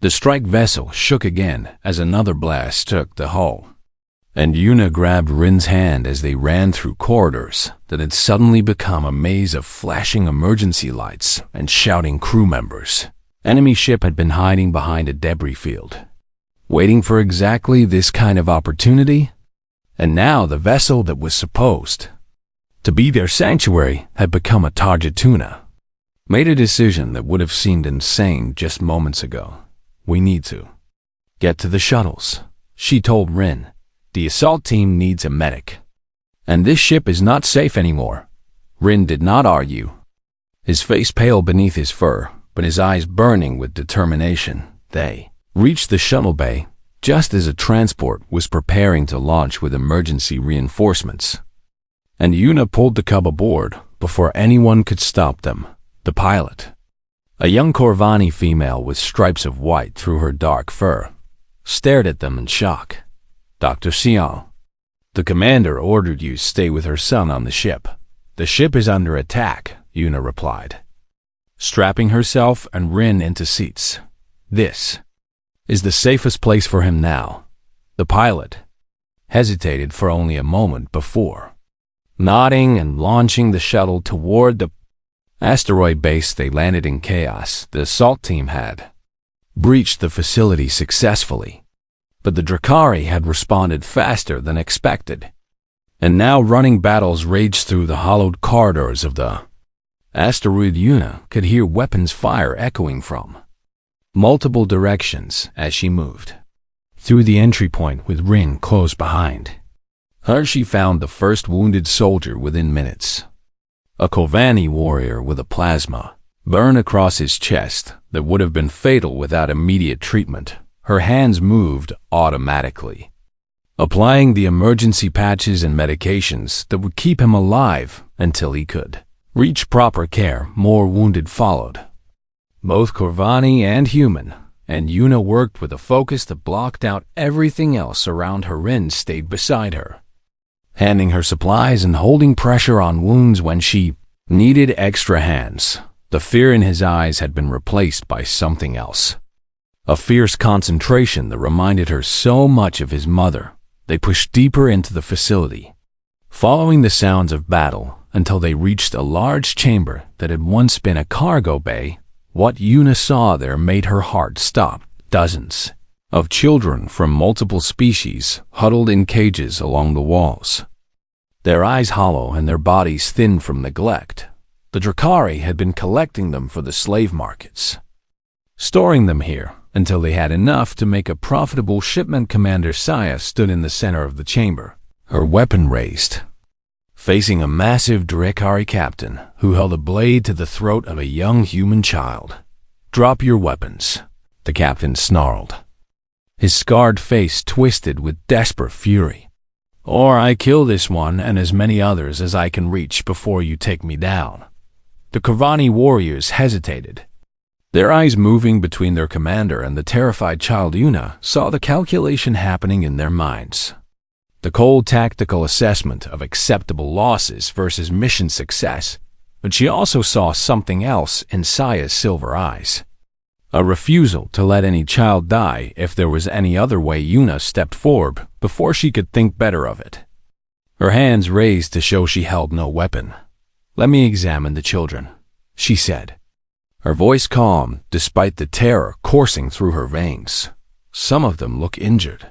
The strike vessel shook again as another blast struck the hull, and Yuna grabbed Rin's hand as they ran through corridors that had suddenly become a maze of flashing emergency lights and shouting crew members. Enemy ship had been hiding behind a debris field, waiting for exactly this kind of opportunity, and now the vessel that was supposed to be their sanctuary had become a target. Tuna made a decision that would have seemed insane just moments ago. "We need to get to the shuttles," she told Rin. "The assault team needs a medic. And this ship is not safe anymore." Rin did not argue, his face pale beneath his fur, but his eyes burning with determination. They reached the shuttle bay just as a transport was preparing to launch with emergency reinforcements, and Yuna pulled the cub aboard before anyone could stop them. The pilot, a young Corvani female with stripes of white through her dark fur, stared at them in shock. "Dr. Xiao, the commander ordered you stay with her son on the ship. The ship is under attack," Yuna replied, strapping herself and Rin into seats. "This is the safest place for him now." The pilot hesitated for only a moment before nodding and launching the shuttle toward the asteroid base. They landed in chaos. The assault team had breached the facility successfully, but the Drakari had responded faster than expected, and now running battles raged through the hollowed corridors of the asteroid. Yuna could hear weapons fire echoing from multiple directions as she moved through the entry point with Rin close behind her. She found the first wounded soldier within minutes, a Corvani warrior with a plasma burn across his chest that would have been fatal without immediate treatment. Her hands moved automatically, applying the emergency patches and medications that would keep him alive until he could reach proper care. More wounded followed, both Corvani and human, and Yuna worked with a focus that blocked out everything else around her. Rin stayed beside her, handing her supplies and holding pressure on wounds when she needed extra hands. The fear in his eyes had been replaced by something else, a fierce concentration that reminded her so much of his mother. They pushed deeper into the facility, following the sounds of battle until they reached a large chamber that had once been a cargo bay. What Yuna saw there made her heart stop. Dozens of children from multiple species huddled in cages along the walls, their eyes hollow and their bodies thin from neglect. The Drakari had been collecting them for the slave markets, storing them here until they had enough to make a profitable shipment. Commander Saya stood in the center of the chamber, her weapon raised, facing a massive Drakari captain who held a blade to the throat of a young human child. "Drop your weapons," the captain snarled, his scarred face twisted with desperate fury, "or I kill this one and as many others as I can reach before you take me down." The Corvani warriors hesitated, their eyes moving between their commander and the terrified child. Yuna saw the calculation happening in their minds, the cold tactical assessment of acceptable losses versus mission success, but she also saw something else in Saya's silver eyes, a refusal to let any child die if there was any other way. Yuna stepped forward before she could think better of it, her hands raised to show she held no weapon. "Let me examine the children," she said, her voice calm despite the terror coursing through her veins. "Some of them look injured,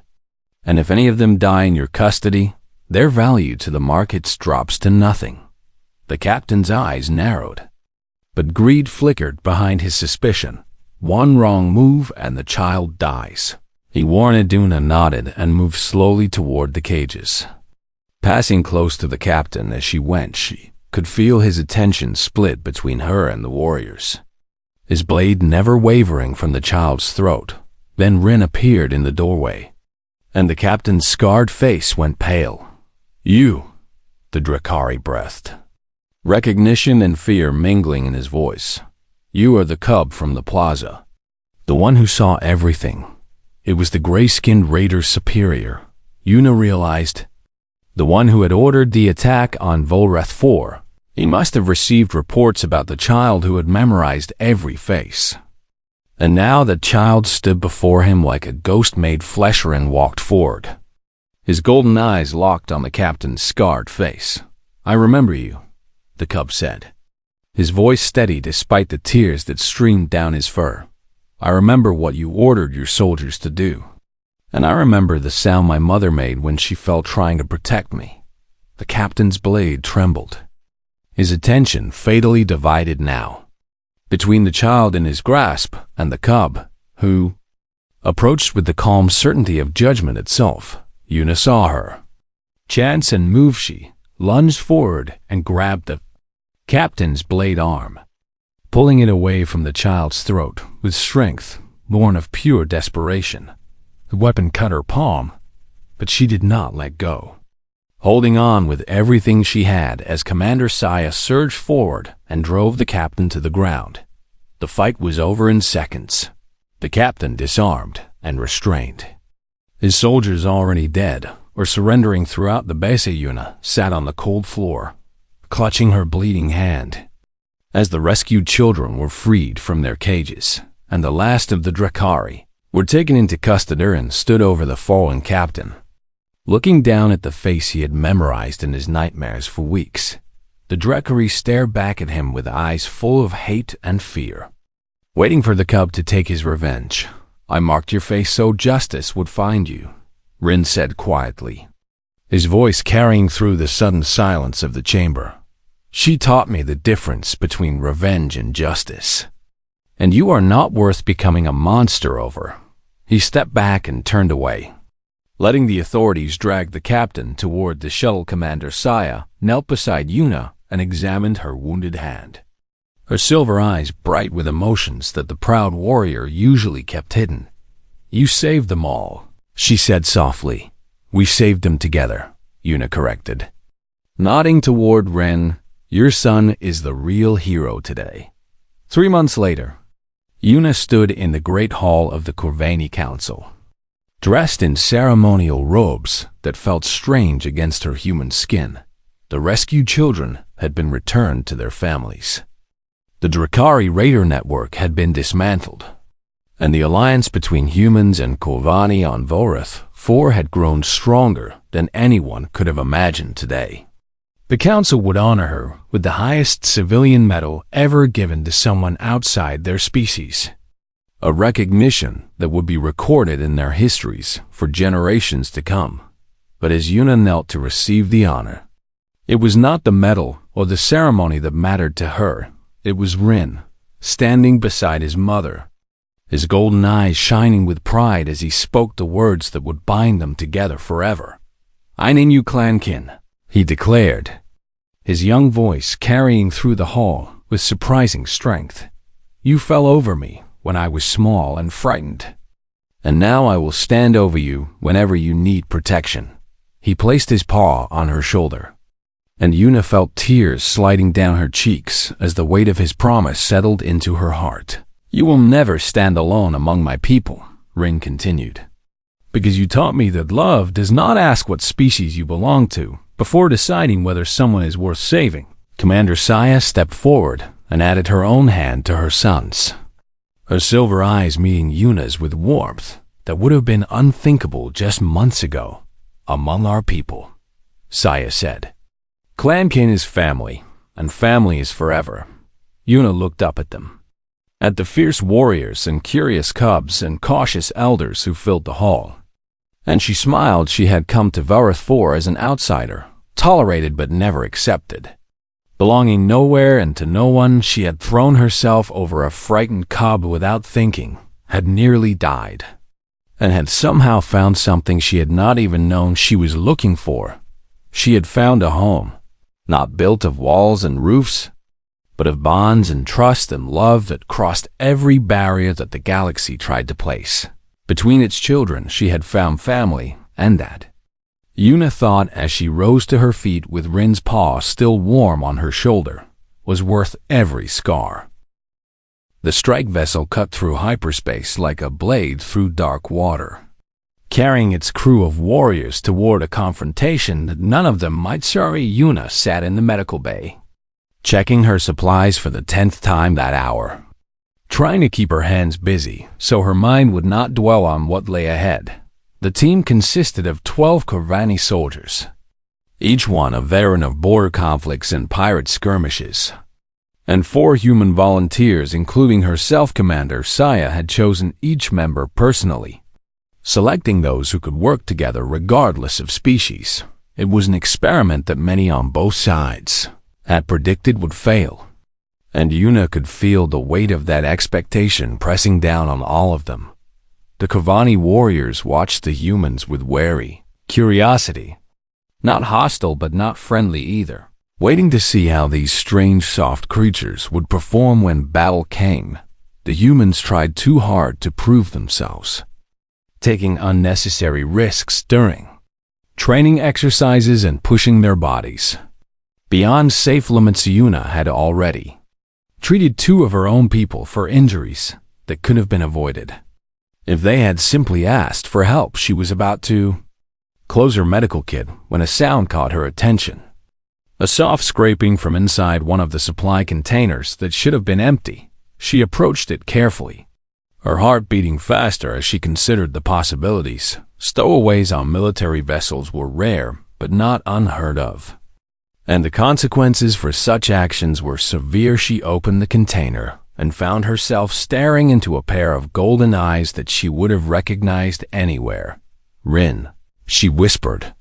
and if any of them die in your custody, their value to the markets drops to nothing." The captain's eyes narrowed, but greed flickered behind his suspicion. "One wrong move and the child dies." Iwarnaduna nodded and moved slowly toward the cages, passing close to the captain. As she went, she could feel his attention split between her and the warriors, his blade never wavering from the child's throat. Then Rin appeared in the doorway, and the captain's scarred face went pale. "You," the Drakari breathed, recognition and fear mingling in his voice. "You are the cub from the plaza, the one who saw everything." It was the gray-skinned raider's superior, Yuna realized, the one who had ordered the attack on Volrath 4. He must have received reports about the child who had memorized every face, And now the child stood before him like a ghost made flesh and walked forward. His golden eyes locked on the captain's scarred face. "I remember you," the cub said. His voice steady despite the tears that streamed down his fur. "I remember what you ordered your soldiers to do. And I remember the sound my mother made when she fell trying to protect me." The captain's blade trembled. His attention fatally divided now, between the child in his grasp and the cub, who approached with the calm certainty of judgment itself. Yuna saw her. Chance and move she lunged forward and grabbed the captain's blade arm, pulling it away from the child's throat with strength born of pure desperation. The weapon cut her palm, but she did not let go, holding on with everything she had as Commander Saya surged forward and drove the captain to the ground. The fight was over in seconds. The captain disarmed and restrained. His soldiers already dead or surrendering throughout the base. Yuna sat on the cold floor, clutching her bleeding hand, as the rescued children were freed from their cages, and the last of the Drakari were taken into custody and stood over the fallen captain, looking down at the face he had memorized in his nightmares for weeks. The Drakari stared back at him with eyes full of hate and fear, waiting for the cub to take his revenge. "I marked your face so justice would find you," Rin said quietly, his voice carrying through the sudden silence of the chamber. "She taught me the difference between revenge and justice. And you are not worth becoming a monster over." He stepped back and turned away, letting the authorities drag the captain toward the shuttle. Commander Saya knelt beside Yuna and examined her wounded hand, her silver eyes bright with emotions that the proud warrior usually kept hidden. "You saved them all," she said softly. "We saved them together," Yuna corrected, nodding toward Ren. "Your son is the real hero today." 3 months later, Yuna stood in the great hall of the Corvani Council, dressed in ceremonial robes that felt strange against her human skin. The rescued children had been returned to their families. The Drakari Raider network had been dismantled, and the alliance between humans and Corvani on Vorith 4 had grown stronger than anyone could have imagined today. The council would honor her with the highest civilian medal ever given to someone outside their species, a recognition that would be recorded in their histories for generations to come. But as Yuna knelt to receive the honor, it was not the medal or the ceremony that mattered to her. It was Rin, standing beside his mother, his golden eyes shining with pride as he spoke the words that would bind them together forever. "I name you Clankin," he declared, his young voice carrying through the hall with surprising strength. "You fell over me when I was small and frightened, and now I will stand over you whenever you need protection." He placed his paw on her shoulder, and Yuna felt tears sliding down her cheeks as the weight of his promise settled into her heart. "You will never stand alone among my people," Rin continued, "because you taught me that love does not ask what species you belong to before deciding whether someone is worth saving." Commander Saya stepped forward and added her own hand to her son's, her silver eyes meeting Yuna's with warmth that would have been unthinkable just months ago. "Among our people," Saya said. "Clankin is family, and family is forever." Yuna looked up at them, at the fierce warriors and curious cubs and cautious elders who filled the hall, and she smiled. She had come to Vorith 4 as an outsider, tolerated but never accepted. Belonging nowhere and to no one, she had thrown herself over a frightened cub without thinking, had nearly died, and had somehow found something she had not even known she was looking for. She had found a home, not built of walls and roofs, but of bonds and trust and love that crossed every barrier that the galaxy tried to place. Between its children, she had found family, and that, Yuna thought as she rose to her feet with Rin's paw still warm on her shoulder, was worth every scar. The strike vessel cut through hyperspace like a blade through dark water, carrying its crew of warriors toward a confrontation that none of them might sorry. Yuna sat in the medical bay, checking her supplies for the 10th time that hour, trying to keep her hands busy so her mind would not dwell on what lay ahead. The team consisted of 12 Corvani soldiers, each one a veteran of border conflicts and pirate skirmishes, and 4 human volunteers, including herself. Commander Saya had chosen each member personally, selecting those who could work together regardless of species. It was an experiment that many on both sides had predicted would fail, and Yuna could feel the weight of that expectation pressing down on all of them. The Corvani warriors watched the humans with wary curiosity, not hostile but not friendly either, waiting to see how these strange soft creatures would perform when battle came. The humans tried too hard to prove themselves, taking unnecessary risks during training exercises and pushing their bodies beyond safe limits. Yuna had already treated 2 of her own people for injuries that could have been avoided if they had simply asked for help. She was about to close her medical kit when a sound caught her attention. A soft scraping from inside one of the supply containers that should have been empty. She approached it carefully, her heart beating faster as she considered the possibilities. Stowaways on military vessels were rare but not unheard of, and the consequences for such actions were severe. She opened the container and found herself staring into a pair of golden eyes that she would have recognized anywhere. "Rin," she whispered,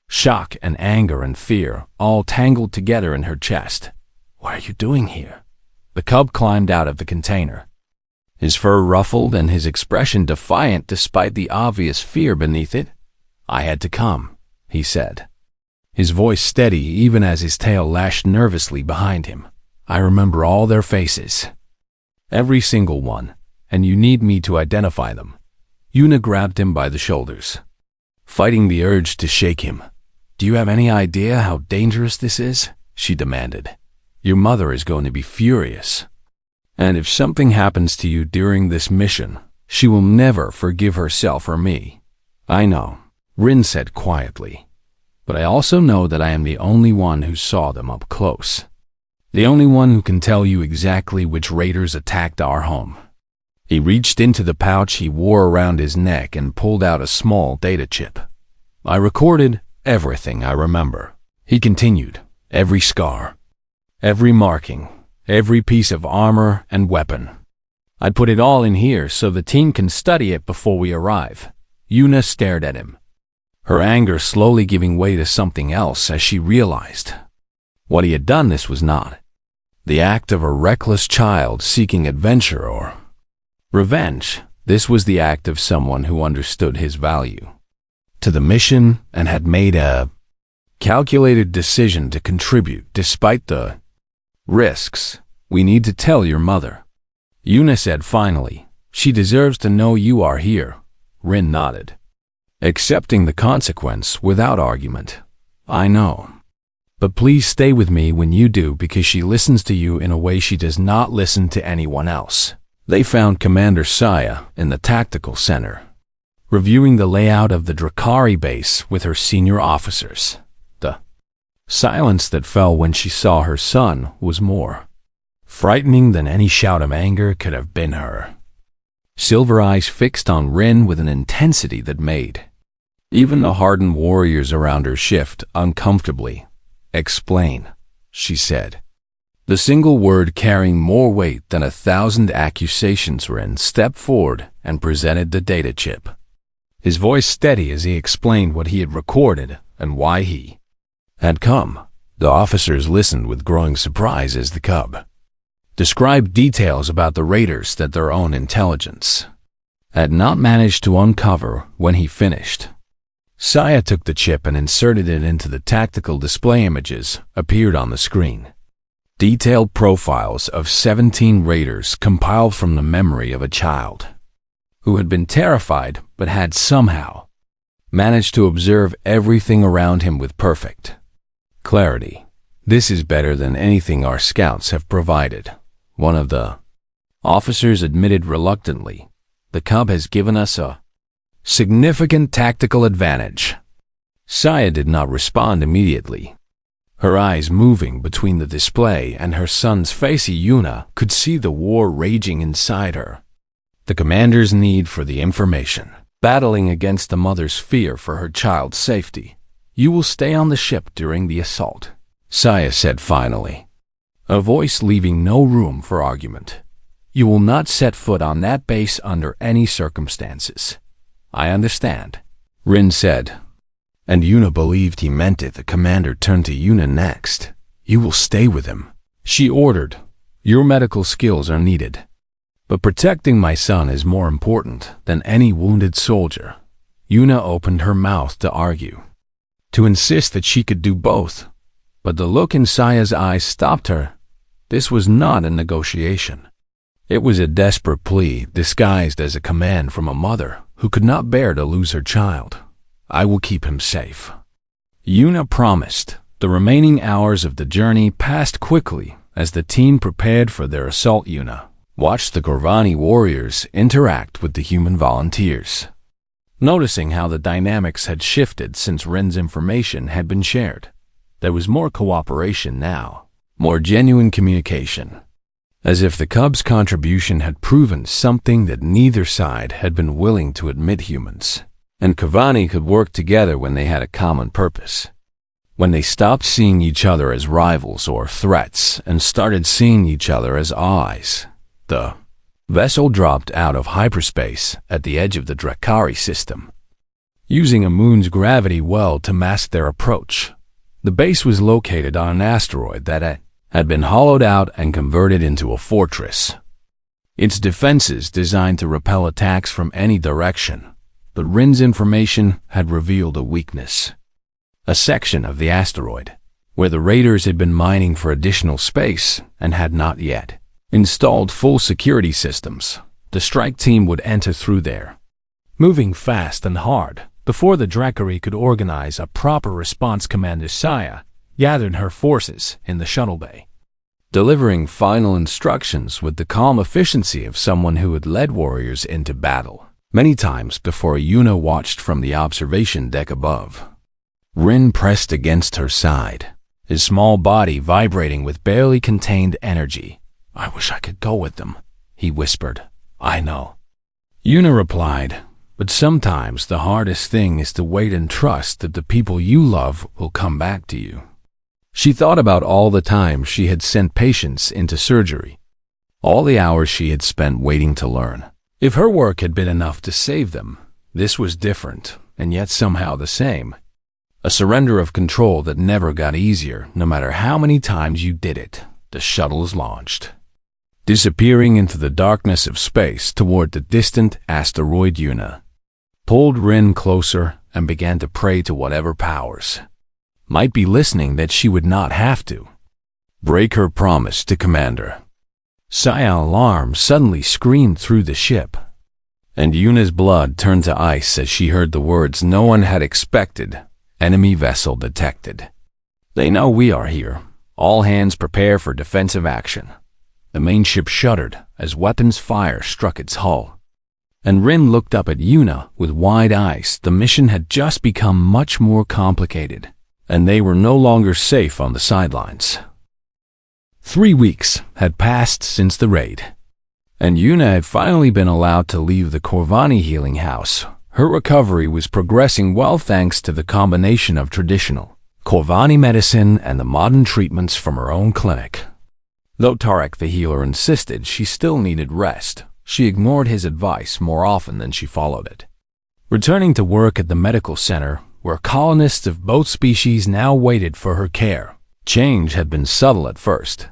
shock and anger and fear all tangled together in her chest. "What are you doing here?" The cub climbed out of the container, his fur ruffled and his expression defiant despite the obvious fear beneath it. "I had to come," he said, his voice steady even as his tail lashed nervously behind him. "I remember all their faces, every single one, and you need me to identify them." Yuna grabbed him by the shoulders, fighting the urge to shake him. "Do you have any idea how dangerous this is?" she demanded. "Your mother is going to be furious. And if something happens to you during this mission, she will never forgive herself or me." "I know," Rin said quietly, "but I also know that I am the only one who saw them up close. The only one who can tell you exactly which raiders attacked our home." He reached into the pouch he wore around his neck and pulled out a small data chip. "I recorded everything I remember," he continued. "Every scar, every marking, every piece of armor and weapon. I put it all in here so the team can study it before we arrive." Yuna stared at him, her anger slowly giving way to something else as she realized what he had done. This was not the act of a reckless child seeking adventure or revenge. This was the act of someone who understood his value to the mission and had made a calculated decision to contribute despite the risks. "We need to tell your mother," Yuna said finally. "She deserves to know you are here." Rin nodded, accepting the consequence without argument. "I know. But please stay with me when you do, because she listens to you in a way she does not listen to anyone else." They found Commander Saya in the tactical center, reviewing the layout of the Drakari base with her senior officers. The silence that fell when she saw her son was more frightening than any shout of anger could have been. Her silver eyes fixed on Rin with an intensity that made even the hardened warriors around her shift uncomfortably. "Explain," she said, the single word carrying more weight than 1,000 accusations. Rin stepped forward and presented the data chip, his voice steady as he explained what he had recorded and why he had come. The officers listened with growing surprise as the cub described details about the raiders that their own intelligence had not managed to uncover. When he finished, Saya took the chip and inserted it into the tactical display. Images appeared on the screen. Detailed profiles of 17 raiders compiled from the memory of a child who had been terrified but had somehow managed to observe everything around him with perfect clarity. "This is better than anything our scouts have provided," one of the officers admitted reluctantly. "The cub has given us a significant tactical advantage." Saya did not respond immediately, her eyes moving between the display and her son's face. Yuna could see the war raging inside her. The commander's need for the information, battling against the mother's fear for her child's safety. "You will stay on the ship during the assault," Saya said finally, a voice leaving no room for argument. "You will not set foot on that base under any circumstances." "I understand," Rin said. And Yuna believed he meant it. The commander turned to Yuna next. "You will stay with him," she ordered. "Your medical skills are needed. But protecting my son is more important than any wounded soldier." Yuna opened her mouth to argue, to insist that she could do both. But the look in Saya's eyes stopped her. This was not a negotiation. It was a desperate plea disguised as a command from a mother who could not bear to lose her child. "I will keep him safe," Yuna promised. The remaining hours of the journey passed quickly as the team prepared for their assault. Yuna watched the Corvani warriors interact with the human volunteers, noticing how the dynamics had shifted since Rin's information had been shared. There was more cooperation now, more genuine communication, as if the Cubs' contribution had proven something that neither side had been willing to admit. Humans and Corvani could work together when they had a common purpose, when they stopped seeing each other as rivals or threats and started seeing each other as allies. The vessel dropped out of hyperspace at the edge of the Drakari system, using a moon's gravity well to mask their approach. The base was located on an asteroid that had been hollowed out and converted into a fortress. Its defenses designed to repel attacks from any direction, but Rin's information had revealed a weakness. A section of the asteroid, where the raiders had been mining for additional space and had not yet installed full security systems. The strike team would enter through there, moving fast and hard. Before the Drakari could organize a proper response, Commander Saya gathered her forces in the shuttle bay, delivering final instructions with the calm efficiency of someone who had led warriors into battle many times before. Yuna watched from the observation deck above. Rin pressed against her side, his small body vibrating with barely contained energy. "I wish I could go with them," he whispered. "I know," Yuna replied, "but sometimes the hardest thing is to wait and trust that the people you love will come back to you." She thought about all the time she had sent patients into surgery, all the hours she had spent waiting to learn. If her work had been enough to save them, this was different, and yet somehow the same. A surrender of control that never got easier, no matter how many times you did it. The shuttles launched, disappearing into the darkness of space toward the distant asteroid. Yuna pulled Rin closer and began to pray to whatever powers might be listening that she would not have to break her promise to Commander. Saya's alarm suddenly screamed through the ship, and Yuna's blood turned to ice as she heard the words no one had expected. "Enemy vessel detected. They know we are here. All hands prepare for defensive action." The main ship shuddered as weapons fire struck its hull, and Rin looked up at Yuna with wide eyes. The mission had just become much more complicated, and they were no longer safe on the sidelines. 3 weeks had passed since the raid, and Yuna had finally been allowed to leave the Corvani healing house. Her recovery was progressing well thanks to the combination of traditional Corvani medicine and the modern treatments from her own clinic. Though Tarek the healer insisted she still needed rest, she ignored his advice more often than she followed it. Returning to work at the medical center, where colonists of both species now waited for her care, change had been subtle at first,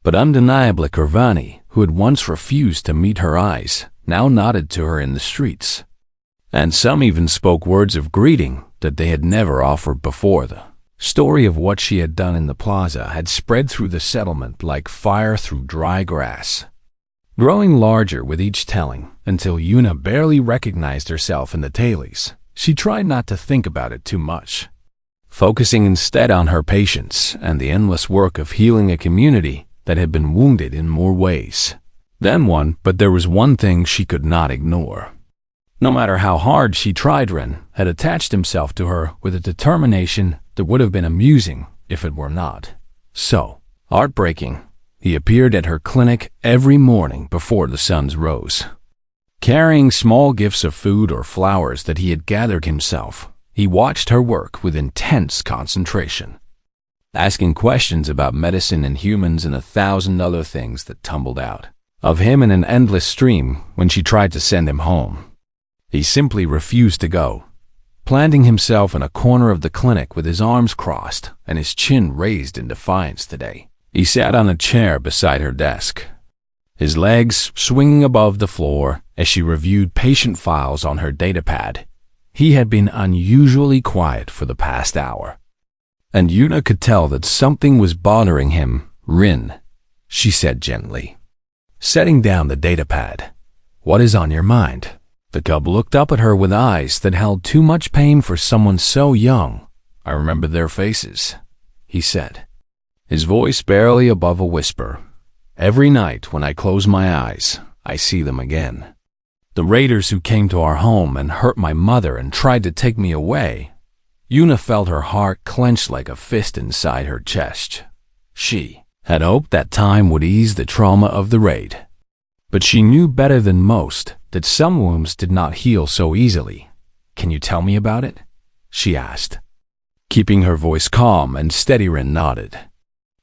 but undeniably Corvani, who had once refused to meet her eyes, now nodded to her in the streets, and some even spoke words of greeting that they had never offered before. The story of what she had done in the plaza had spread through the settlement like fire through dry grass, growing larger with each telling until Yuna barely recognized herself in the tailies. She tried not to think about it too much, focusing instead on her patients and the endless work of healing a community that had been wounded in more ways than one. But there was one thing she could not ignore. No matter how hard she tried, Ren had attached himself to her with a determination that would have been amusing if it were not so heartbreaking. He appeared at her clinic every morning before the sun rose, carrying small gifts of food or flowers that he had gathered himself. He watched her work with intense concentration, asking questions about medicine and humans and 1,000 other things that tumbled out of him in an endless stream when she tried to send him home. He simply refused to go, planting himself in a corner of the clinic with his arms crossed and his chin raised in defiance today. He sat on a chair beside her desk, his legs swinging above the floor as she reviewed patient files on her datapad. He had been unusually quiet for the past hour, and Yuna could tell that something was bothering him. "Rin," she said gently, setting down the datapad. "What is on your mind?" The cub looked up at her with eyes that held too much pain for someone so young. "I remember their faces," he said, his voice barely above a whisper. "Every night when I close my eyes, I see them again. The raiders who came to our home and hurt my mother and tried to take me away." Yuna felt her heart clench like a fist inside her chest. She had hoped that time would ease the trauma of the raid, but she knew better than most that some wounds did not heal so easily. "Can you tell me about it?" she asked, keeping her voice calm and steady. Rin nodded,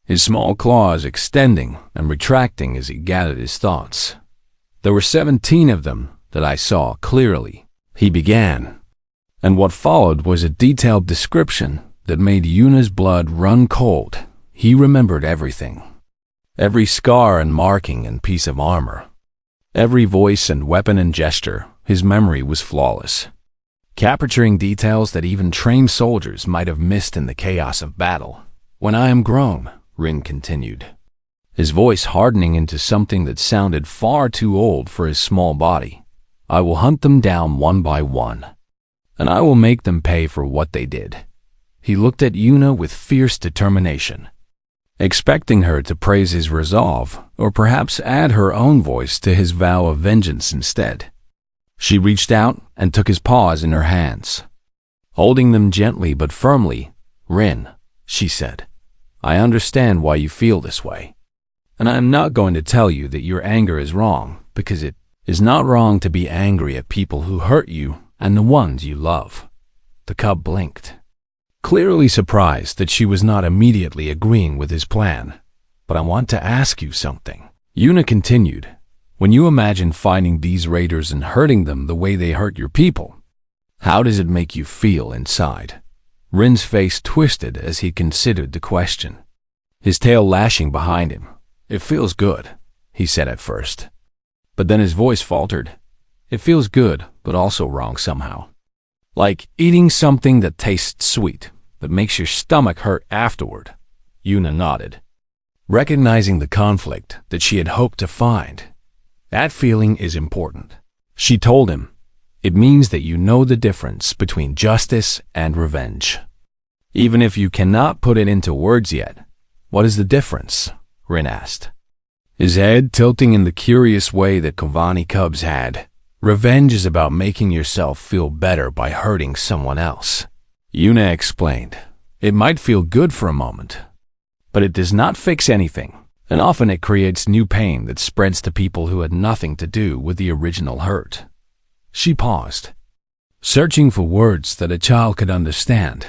his small claws extending and retracting as he gathered his thoughts. "There were 17 of them that I saw clearly," he began, and what followed was a detailed description that made Yuna's blood run cold. He remembered everything, every scar and marking and piece of armor, every voice and weapon and gesture. His memory was flawless, capturing details that even trained soldiers might have missed in the chaos of battle. "When I am grown," Rin continued, his voice hardening into something that sounded far too old for his small body, "I will hunt them down one by one, and I will make them pay for what they did." He looked at Yuna with fierce determination, expecting her to praise his resolve or perhaps add her own voice to his vow of vengeance instead. She reached out and took his paws in her hands, holding them gently but firmly. "Rin," she said, "I understand why you feel this way, and I am not going to tell you that your anger is wrong, because it is not wrong to be angry at people who hurt you and the ones you love." The cub blinked, clearly surprised that she was not immediately agreeing with his plan. "But I want to ask you something," Yuna continued. "When you imagine finding these raiders and hurting them the way they hurt your people, how does it make you feel inside?" Rin's face twisted as he considered the question, his tail lashing behind him. "It feels good," he said at first, but then his voice faltered. "It feels good, but also wrong somehow. Like eating something that tastes sweet, but makes your stomach hurt afterward." Yuna nodded, recognizing the conflict that she had hoped to find. "That feeling is important," she told him. "It means that you know the difference between justice and revenge, even if you cannot put it into words yet." "What is the difference?" Rin asked, his head tilting in the curious way that Kavani cubs had. "Revenge is about making yourself feel better by hurting someone else," Yuna explained. "It might feel good for a moment, but it does not fix anything, and often it creates new pain that spreads to people who had nothing to do with the original hurt." She paused, searching for words that a child could understand.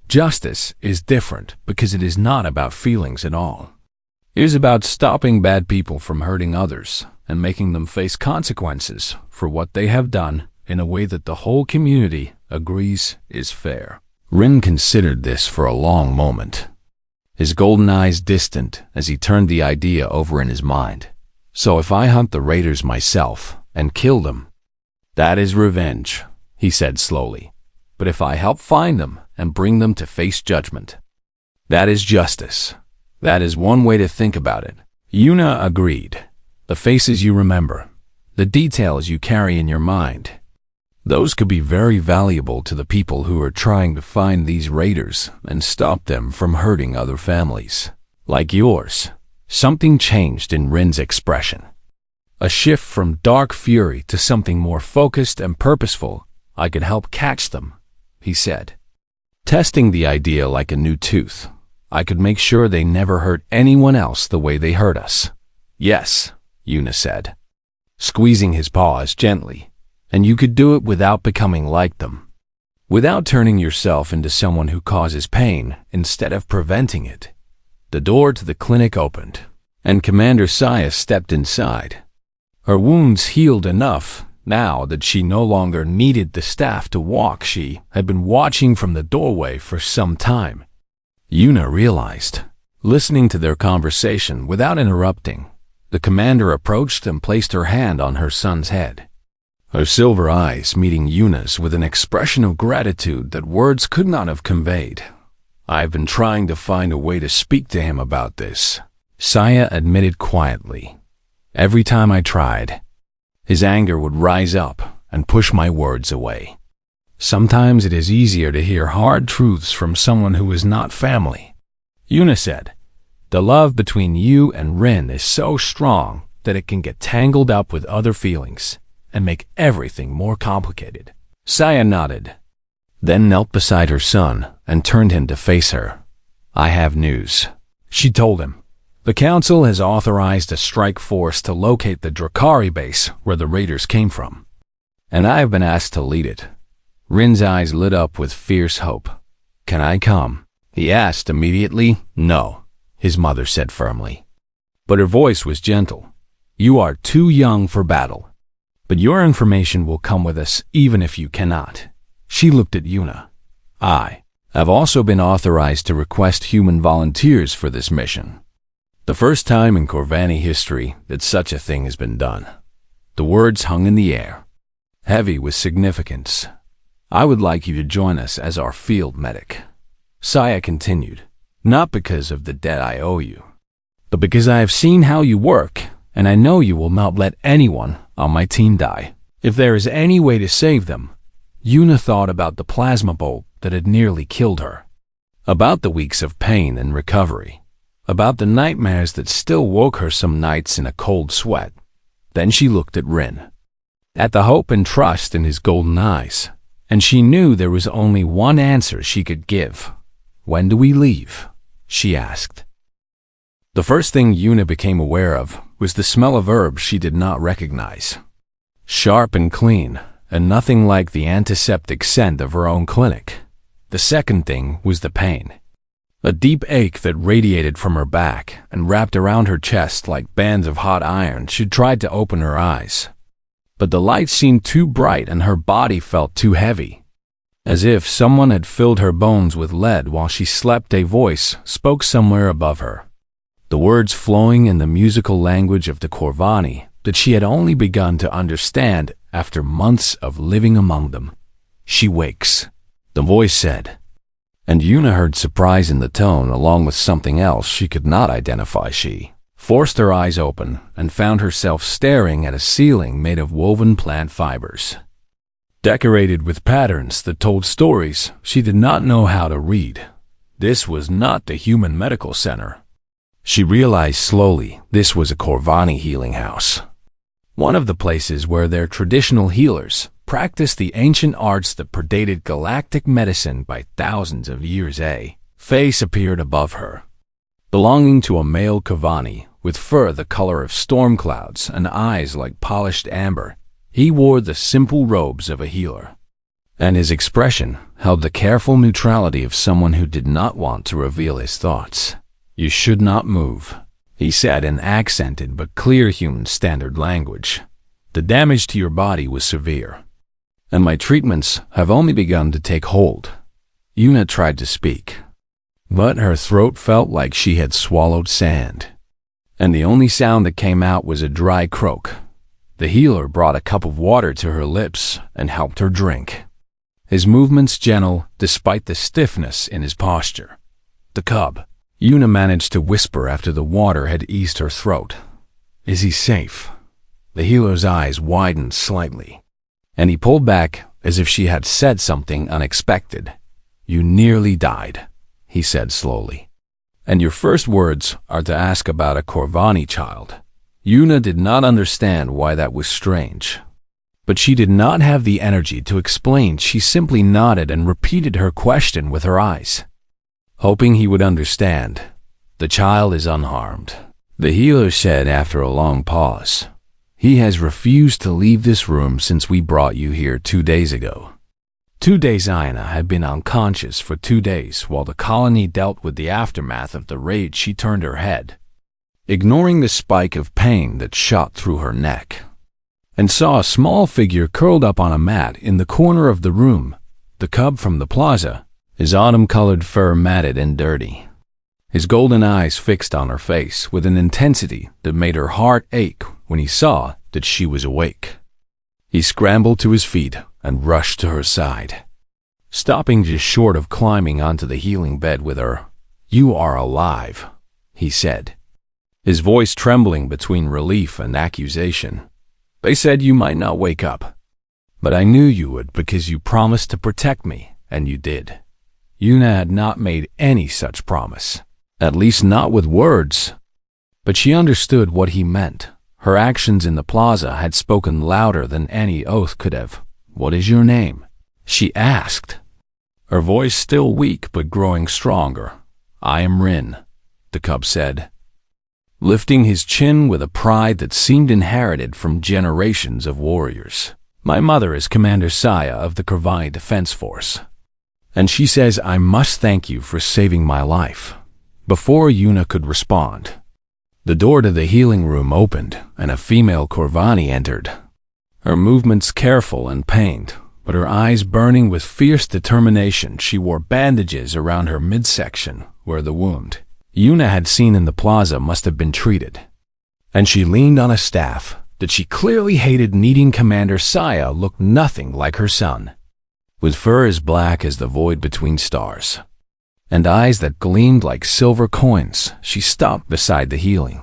Justice is different because it is not about feelings at all. It is about stopping bad people from hurting others and making them face consequences for what they have done in a way that the whole community agrees is fair. Rin considered this for a long moment, his golden eyes distant as he turned the idea over in his mind. "So if I hunt the raiders myself and kill them, that is revenge," he said slowly. "But if I help find them and bring them to face judgment, that is justice." "That is one way to think about it," Yuna agreed. "The faces you remember, the details you carry in your mind, those could be very valuable to the people who are trying to find these raiders and stop them from hurting other families like yours." Something changed in Rin's expression, a shift from dark fury to something more focused and purposeful. "I could help catch them," he said, testing the idea like a new tooth. I could make sure they never hurt anyone else the way they hurt us. Yes, Yuna said, squeezing his paws gently, and you could do it without becoming like them. Without turning yourself into someone who causes pain instead of preventing it. The door to the clinic opened, and Commander Saya stepped inside. Her wounds healed enough now that she no longer needed the staff to walk. She had been watching from the doorway for some time. Yuna realized, listening to their conversation without interrupting. The commander approached and placed her hand on her son's head. Her silver eyes meeting Yuna's with an expression of gratitude that words could not have conveyed. I've been trying to find a way to speak to him about this, Saya admitted quietly. Every time I tried, his anger would rise up and push my words away. Sometimes it is easier to hear hard truths from someone who is not family. Yuna said, the love between you and Rin is so strong that it can get tangled up with other feelings and make everything more complicated. Saya nodded, then knelt beside her son and turned him to face her. I have news, she told him. The Council has authorized a strike force to locate the Drakari base where the raiders came from, and I have been asked to lead it. Rin's eyes lit up with fierce hope. Can I come? He asked immediately. No, his mother said firmly. But her voice was gentle. You are too young for battle, but your information will come with us even if you cannot. She looked at Yuna. I have also been authorized to request human volunteers for this mission. The first time in Corvani history that such a thing has been done. The words hung in the air, heavy with significance. I would like you to join us as our field medic. Saya continued, not because of the debt I owe you, but because I have seen how you work, and I know you will not let anyone on my team die. If there is any way to save them. Yuna thought about the plasma bolt that had nearly killed her, about the weeks of pain and recovery, about the nightmares that still woke her some nights in a cold sweat. Then she looked at Rin, at the hope and trust in his golden eyes, and she knew there was only one answer she could give. When do we leave? She asked. The first thing Yuna became aware of was the smell of herbs she did not recognize. Sharp and clean, and nothing like the antiseptic scent of her own clinic. The second thing was the pain. A deep ache that radiated from her back and wrapped around her chest like bands of hot iron. She tried to open her eyes, but the light seemed too bright and her body felt too heavy. As if someone had filled her bones with lead while she slept. A voice spoke somewhere above her, the words flowing in the musical language of the Corvani that she had only begun to understand after months of living among them. She wakes, the voice said. And Yuna heard surprise in the tone along with something else she could not identify. She forced her eyes open and found herself staring at a ceiling made of woven plant fibers, decorated with patterns that told stories she did not know how to read. This was not the human medical center. She realized slowly this was a Corvani healing house, one of the places where their traditional healers practiced the ancient arts that predated galactic medicine by thousands of years. A face appeared above her, belonging to a male Corvani with fur the color of storm clouds and eyes like polished amber. He wore the simple robes of a healer, and his expression held the careful neutrality of someone who did not want to reveal his thoughts. You should not move, he said in accented but clear human standard language. The damage to your body was severe, and my treatments have only begun to take hold. Yuna tried to speak, but her throat felt like she had swallowed sand, and the only sound that came out was a dry croak. The healer brought a cup of water to her lips and helped her drink, his movements gentle despite the stiffness in his posture. The cub, Yuna managed to whisper after the water had eased her throat. Is he safe? The healer's eyes widened slightly, and he pulled back as if she had said something unexpected. You nearly died, he said slowly, and your first words are to ask about a Corvani child. Yuna did not understand why that was strange, but she did not have the energy to explain. She simply nodded and repeated her question with her eyes. hoping he would understand. "The child is unharmed," the healer said after a long pause. "He has refused to leave this room since we brought you here 2 days ago." 2 days. Aina had been unconscious for 2 days while the colony dealt with the aftermath of the raid. She turned her head, ignoring the spike of pain that shot through her neck, and saw a small figure curled up on a mat in the corner of the room, the cub from the plaza, his autumn-colored fur matted and dirty, his golden eyes fixed on her face with an intensity that made her heart ache when he saw that she was awake. He scrambled to his feet and rushed to her side, stopping just short of climbing onto the healing bed with her. "You are alive," he said, his voice trembling between relief and accusation. "They said you might not wake up, but I knew you would because you promised to protect me, and you did." Yuna had not made any such promise, at least not with words, but she understood what he meant. Her actions in the plaza had spoken louder than any oath could have. "What is your name?" she asked, her voice still weak but growing stronger. "I am Rin," the cub said, lifting his chin with a pride that seemed inherited from generations of warriors. "My mother is Commander Saya of the Corvani Defense Force, and she says I must thank you for saving my life." Before Yuna could respond, the door to the healing room opened and a female Corvani entered, her movements careful and pained, but her eyes burning with fierce determination. She wore bandages around her midsection where the wound Yuna had seen in the plaza must have been treated, and she leaned on a staff that she clearly hated. Needing Commander Saya looked nothing like her son, with fur as black as the void between stars, and eyes that gleamed like silver coins. She stopped beside the healing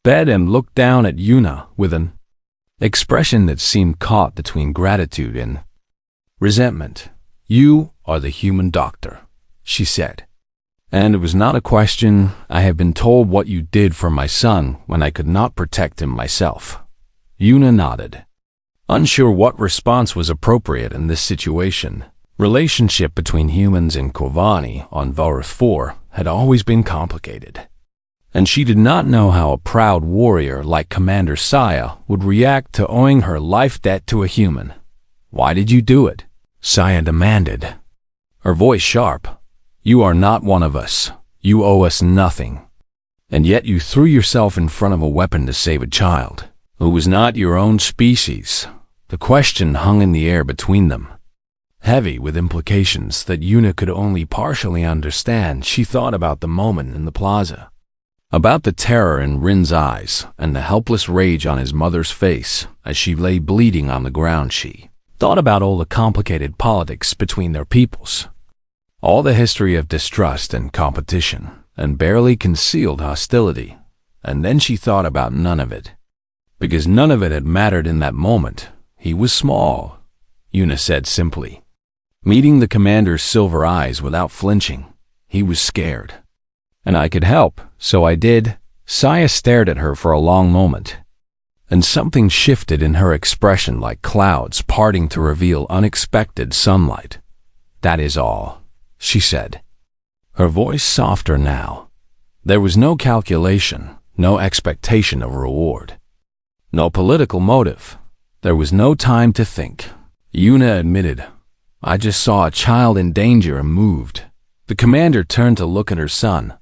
bed and looked down at Yuna with an expression that seemed caught between gratitude and resentment. "You are the human doctor," she said, "and it was not a question. I have been told what you did for my son when I could not protect him myself." Yuna nodded, unsure what response was appropriate in this situation. Relationship between humans and Corvani on Varus 4 had always been complicated, and she did not know how a proud warrior like Commander Saya would react to owing her life debt to a human. "Why did you do it?" Saya demanded, her voice sharp. "You are not one of us. You owe us nothing. And yet you threw yourself in front of a weapon to save a child who was not your own species." The question hung in the air between them, heavy with implications that Yuna could only partially understand. She thought about the moment in the plaza, about the terror in Rin's eyes and the helpless rage on his mother's face as she lay bleeding on the ground. She thought about all the complicated politics between their peoples, all the history of distrust and competition, and barely concealed hostility. And then she thought about none of it, because none of it had mattered in that moment. "He was small," Yuna said simply, meeting the commander's silver eyes without flinching. "He was scared, and I could help, so I did." Saya stared at her for a long moment, and something shifted in her expression like clouds parting to reveal unexpected sunlight. "That is all," she said, her voice softer now. There was no calculation, no expectation of reward, no political motive. There was no time to think. Yuna admitted, "I just saw a child in danger and moved." The commander turned to look at her son,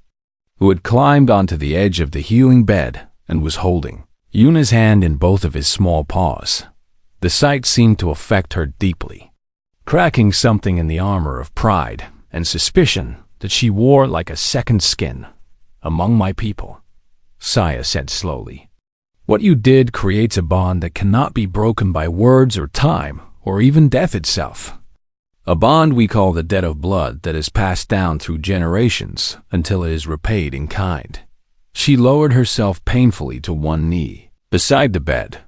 who had climbed onto the edge of the healing bed and was holding Yuna's hand in both of his small paws. The sight seemed to affect her deeply, cracking something in the armor of pride and suspicion that she wore like a second skin. "Among my people," Saya said slowly, "what you did creates a bond that cannot be broken by words or time or even death itself. A bond we call the debt of blood that is passed down through generations until it is repaid in kind." She lowered herself painfully to one knee beside the bed,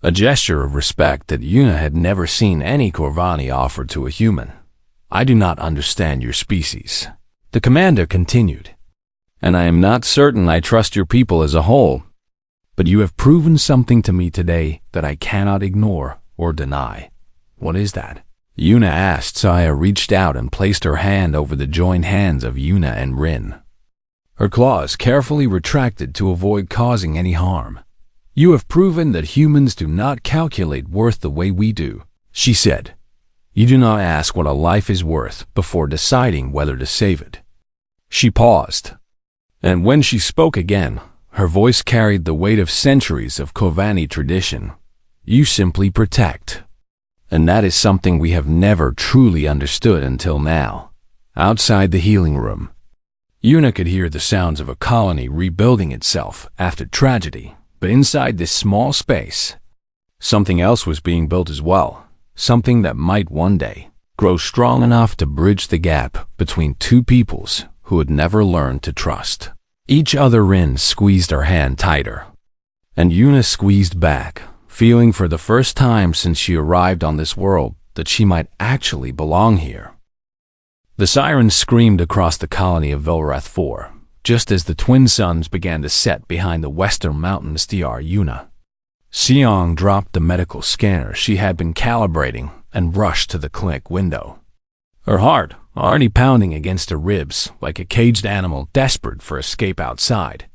a gesture of respect that Yuna had never seen any Corvani offer to a human. "I do not understand your species," the commander continued, "and I am not certain I trust your people as a whole. But you have proven something to me today that I cannot ignore or deny." "What is that?" Yuna asked. Saya reached out and placed her hand over the joined hands of Yuna and Rin. Her claws carefully retracted to avoid causing any harm. "You have proven that humans do not calculate worth the way we do," she said. "You do not ask what a life is worth before deciding whether to save it." She paused, and when she spoke again, her voice carried the weight of centuries of Kovani tradition. "You simply protect." And that is something we have never truly understood until now. Outside the healing room, Yuna could hear the sounds of a colony rebuilding itself after tragedy, but inside this small space, something else was being built as well, something that might one day grow strong enough to bridge the gap between two peoples who had never learned to trust each other. Rin squeezed her hand tighter, and Yuna squeezed back, feeling for the first time since she arrived on this world that she might actually belong here. The sirens screamed across the colony of Velrath 4, just as the twin suns began to set behind the western mountains. Dr. Yuna Seong dropped the medical scanner she had been calibrating and rushed to the clinic window, her heart already pounding against her ribs like a caged animal desperate for escape outside.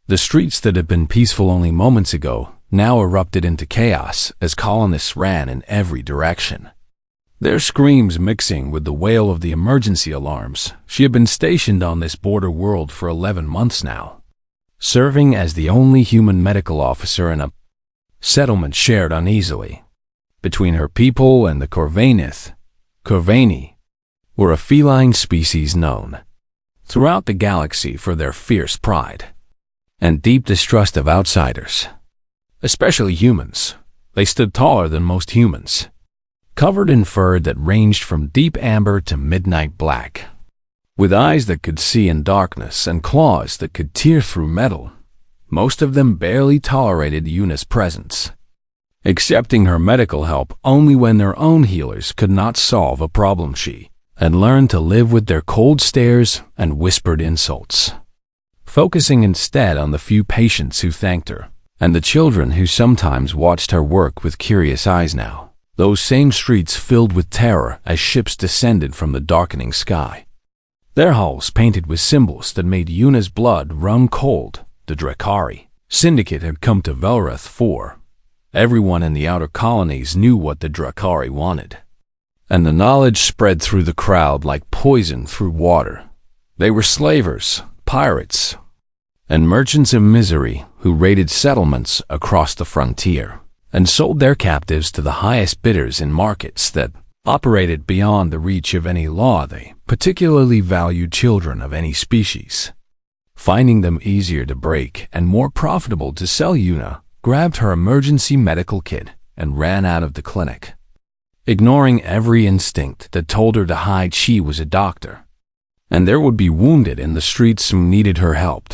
The streets that had been peaceful only moments ago now erupted into chaos as colonists ran in every direction, their screams mixing with the wail of the emergency alarms. She had been stationed on this border world for 11 months now, serving as the only human medical officer in a settlement shared uneasily between her people and the Corvanith. Corvani were a feline species known throughout the galaxy for their fierce pride and deep distrust of outsiders, especially humans. They stood taller than most humans, covered in fur that ranged from deep amber to midnight black, with eyes that could see in darkness and claws that could tear through metal. Most of them barely tolerated Yuna's presence, accepting her medical help only when their own healers could not solve a problem. She had learned to live with their cold stares and whispered insults, focusing instead on the few patients who thanked her and the children who sometimes watched her work with curious eyes. Now, those same streets filled with terror as ships descended from the darkening sky, their hulls painted with symbols that made Yuna's blood run cold. The Drakari Syndicate had come to Velrath 4. Everyone in the outer colonies knew what the Drakari wanted, and the knowledge spread through the crowd like poison through water. They were slavers, pirates, and merchants of misery who raided settlements across the frontier and sold their captives to the highest bidders in markets that operated beyond the reach of any law. They particularly valued children of any species, finding them easier to break and more profitable to sell. Yuna grabbed her emergency medical kit and ran out of the clinic, ignoring every instinct that told her to hide she was a doctor, and there would be wounded in the streets who needed her help.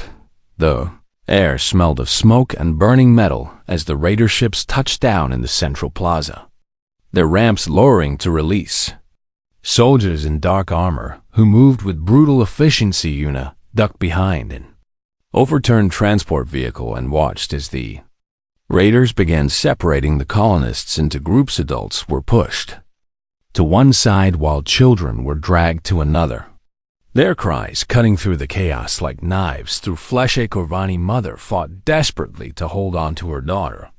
The air smelled of smoke and burning metal as the raider ships touched down in the central plaza, their ramps lowering to release soldiers in dark armor who moved with brutal efficiency. Yuna ducked behind an overturned transport vehicle and watched as the raiders began separating the colonists into groups. Adults were pushed to one side while children were dragged to another, their cries cutting through the chaos like knives through flesh. A Corvani mother fought desperately to hold on to her daughter,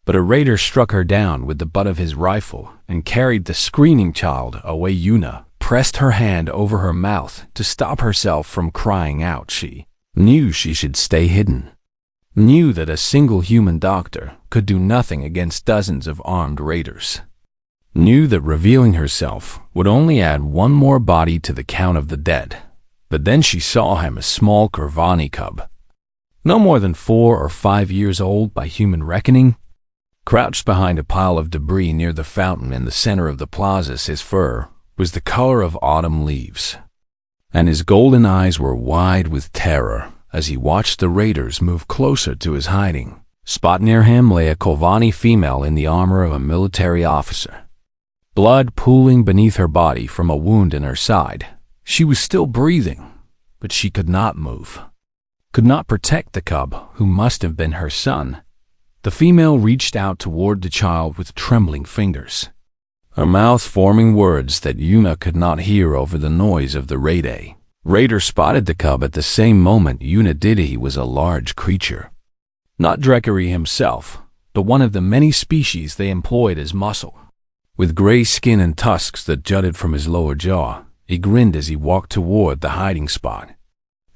but a raider struck her down with the butt of his rifle and carried the screaming child away. Yuna pressed her hand over her mouth to stop herself from crying out. She knew she should stay hidden, knew that a single human doctor could do nothing against dozens of armed raiders, knew that revealing herself would only add one more body to the count of the dead. But then she saw him, a small Corvani cub, no more than 4 or 5 years old by human reckoning, crouched behind a pile of debris near the fountain in the center of the plaza. His fur was the color of autumn leaves, and his golden eyes were wide with terror as he watched the raiders move closer to his hiding spot. Near him lay a Corvani female in the armor of a military officer, blood pooling beneath her body from a wound in her side. She was still breathing, but she could not move, could not protect the cub who must have been her son. The female reached out toward the child with trembling fingers, her mouth forming words that Yuna could not hear over the noise of the Raider. Raider spotted the cub at the same moment Yuna did. He was a large creature. Not Drekari himself, but one of the many species they employed as muscle. With gray skin and tusks that jutted from his lower jaw, he grinned as he walked toward the hiding spot.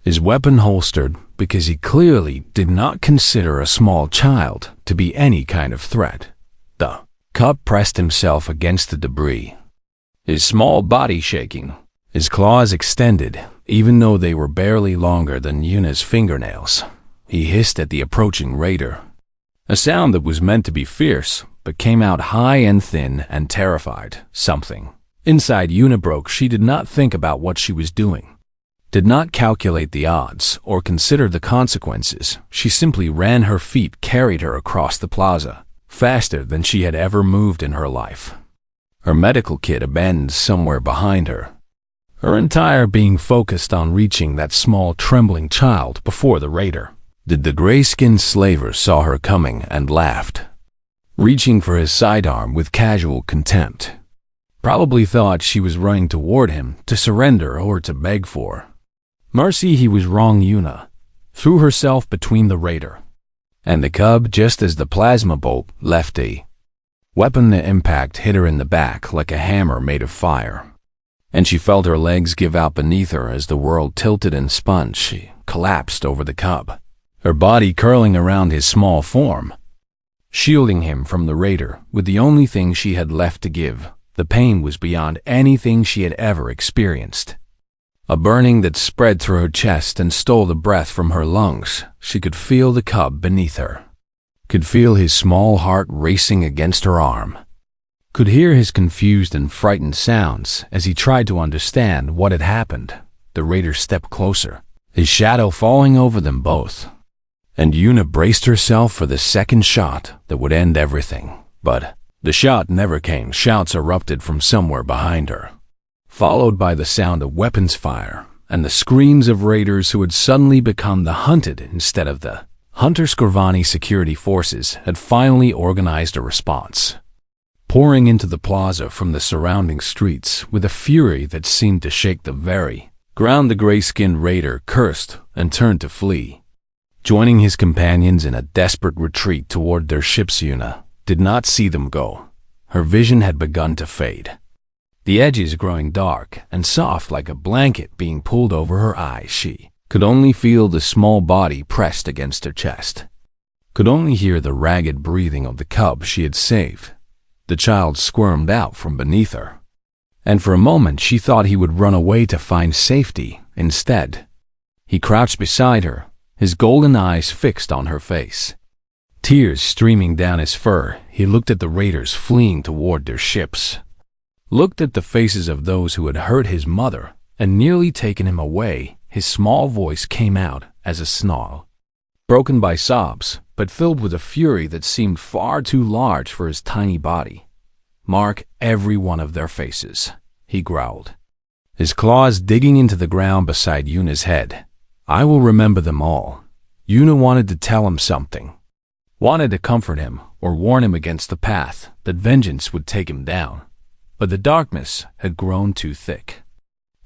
His weapon holstered because he clearly did not consider a small child to be any kind of threat. The cub pressed himself against the debris, his small body shaking, his claws extended, even though they were barely longer than Yuna's fingernails. He hissed at the approaching raider, a sound that was meant to be fierce, but came out high and thin and terrified. Something inside Yuna broke. She did not think about what she was doing, did not calculate the odds or consider the consequences. She simply ran. Her feet carried her across the plaza, faster than she had ever moved in her life. Her medical kit abandoned somewhere behind her, her entire being focused on reaching that small trembling child before the raider. The gray-skinned slaver saw her coming and laughed, reaching for his sidearm with casual contempt. Probably thought she was running toward him to surrender or to beg for mercy. He was wrong. Yuna threw herself between the raider and the cub just as the plasma bolt left a weapon. The impact hit her in the back like a hammer made of fire, and she felt her legs give out beneath her as the world tilted and spun. She collapsed over the cub, her body curling around his small form, shielding him from the raider with the only thing she had left to give. The pain was beyond anything she had ever experienced, a burning that spread through her chest and stole the breath from her lungs. She could feel the cub beneath her, could feel his small heart racing against her arm, could hear his confused and frightened sounds as he tried to understand what had happened. The raider stepped closer, his shadow falling over them both, and Yuna braced herself for the second shot that would end everything. But the shot never came. Shouts erupted from somewhere behind her, followed by the sound of weapons fire and the screams of raiders who had suddenly become the hunted instead of the hunter. Skorvani security forces had finally organized a response, pouring into the plaza from the surrounding streets with a fury that seemed to shake the very ground. The gray-skinned raider cursed and turned to flee, joining his companions in a desperate retreat toward their ships. Yuna did not see them go. Her vision had begun to fade, the edges growing dark and soft like a blanket being pulled over her eyes. She could only feel the small body pressed against her chest, could only hear the ragged breathing of the cub she had saved. The child squirmed out from beneath her, and for a moment she thought he would run away to find safety. Instead, he crouched beside her, his golden eyes fixed on her face, tears streaming down his fur. He looked at the raiders fleeing toward their ships, looked at the faces of those who had hurt his mother and nearly taken him away. His small voice came out as a snarl, broken by sobs, but filled with a fury that seemed far too large for his tiny body. "Mark every one of their faces," he growled, his claws digging into the ground beside Yuna's head. "I will remember them all." Yuna wanted to tell him something, wanted to comfort him or warn him against the path that vengeance would take him down, but the darkness had grown too thick,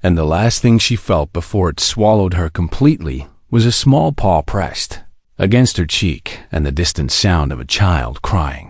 and the last thing she felt before it swallowed her completely was a small paw pressed against her cheek and the distant sound of a child crying.